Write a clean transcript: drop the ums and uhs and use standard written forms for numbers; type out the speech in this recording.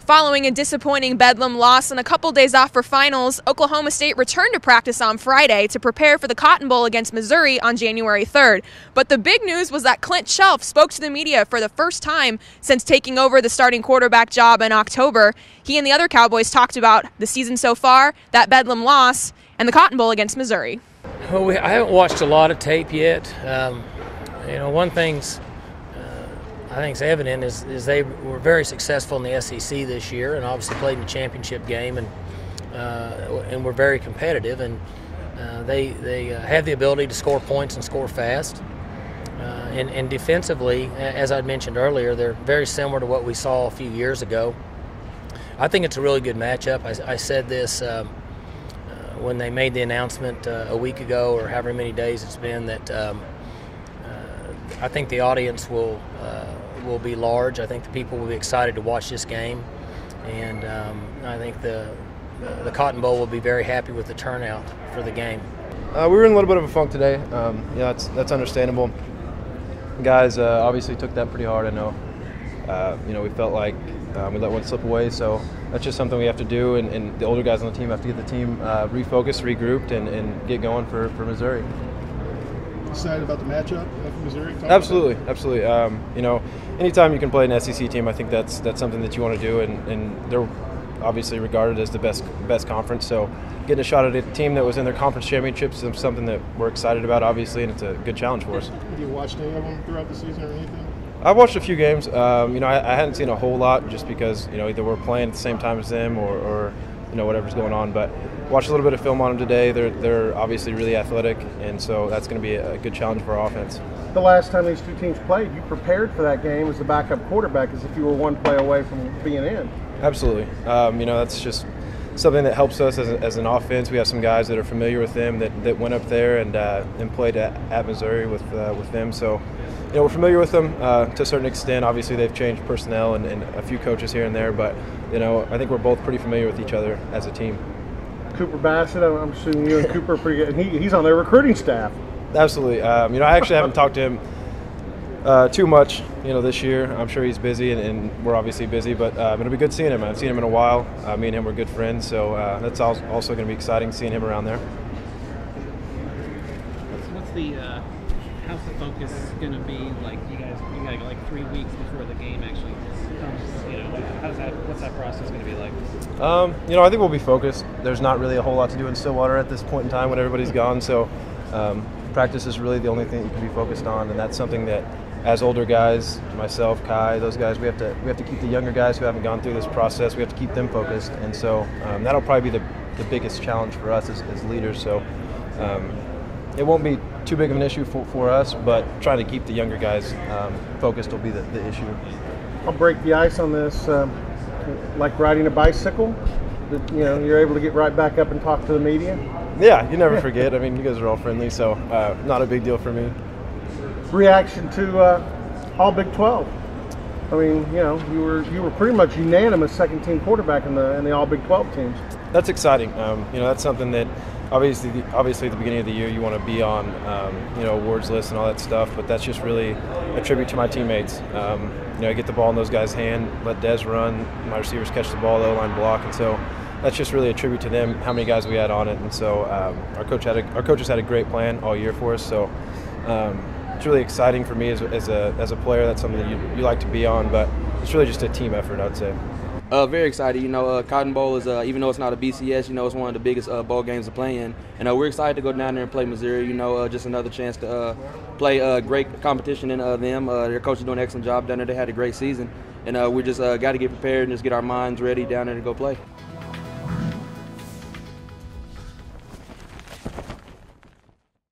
Following a disappointing Bedlam loss and a couple days off for finals, Oklahoma State returned to practice on Friday to prepare for the Cotton Bowl against Missouri on January 3rd. But the big news was that Clint Chelf spoke to the media for the first time since taking over the starting quarterback job in October. He and the other Cowboys talked about the season so far, that Bedlam loss, and the Cotton Bowl against Missouri. Well, I haven't watched a lot of tape yet. One thing's I think is evident is they were very successful in the SEC this year, and obviously played in the championship game, and were very competitive, and they have the ability to score points and score fast. And defensively, as I mentioned earlier, they're very similar to what we saw a few years ago. I think it's a really good matchup. I said this when they made the announcement a week ago, or however many days it's been, that I think the audience will be large. I think the people will be excited to watch this game, and I think the Cotton Bowl will be very happy with the turnout for the game. We were in a little bit of a funk today. That's understandable. The guys obviously took that pretty hard. I know. We felt like we let one slip away, so that's just something we have to do, and the older guys on the team have to get the team refocused, regrouped, and get going for Missouri. Excited about the matchup for Missouri? Absolutely. Anytime you can play an SEC team, I think that's something that you want to do, and they're obviously regarded as the best conference. So getting a shot at a team that was in their conference championships is something that we're excited about, obviously, and it's a good challenge for us. Have you watched any of them throughout the season or anything? I've watched a few games. I hadn't seen a whole lot just because either we're playing at the same time as them or whatever's going on, but watched a little bit of film on them today. They're obviously really athletic, and so that's going to be a good challenge for our offense. The last time these two teams played, you prepared for that game as the backup quarterback, as if you were one play away from being in. Absolutely. That's just something that helps us as an offense. We have some guys that are familiar with them that went up there and played at Missouri with them. So, we're familiar with them to a certain extent. Obviously, they've changed personnel and a few coaches here and there, but I think we're both pretty familiar with each other as a team. Cooper Bassett, I'm assuming you and Cooper are pretty good. And he's on their recruiting staff. Absolutely. I actually haven't talked to him too much, this year. I'm sure he's busy, and we're obviously busy, but it'll be good seeing him. I haven't seen him in a while. Me and him were good friends, so that's also going to be exciting seeing him around there. How's the focus going to be? Like you got like 3 weeks before the game actually comes. What's that process going to be like? I think we'll be focused. There's not really a whole lot to do in Stillwater at this point in time when everybody's gone, so practice is really the only thing you can be focused on, and that's something that, as older guys, myself, Kai, those guys, we have to keep the younger guys who haven't gone through this process. We have to keep them focused, and so that'll probably be the biggest challenge for us as leaders. So it won't be too big of an issue for us, but trying to keep the younger guys focused will be the issue. I'll break the ice on this. Like riding a bicycle, you're able to get right back up and talk to the media. Yeah, you never forget. I mean, you guys are all friendly, so not a big deal for me. Reaction to all Big 12. I mean, you were pretty much unanimous second team quarterback in the all Big 12 teams. That's exciting. That's something that obviously at the beginning of the year you want to be on awards lists and all that stuff, but that's just really a tribute to my teammates. I get the ball in those guys' hand, let Dez run, my receivers catch the ball, the O-line block, and so that's just really a tribute to them, how many guys we had on it. And so our coaches had a great plan all year for us, so it's really exciting for me as a player. That's something that you like to be on, but it's really just a team effort, I'd say. Very excited. Cotton Bowl is, even though it's not a BCS, it's one of the biggest bowl games to play in. And we're excited to go down there and play Missouri. Just another chance to play great competition in them. Their coach is doing an excellent job down there. They had a great season. And we just got to get prepared and just get our minds ready down there to go play.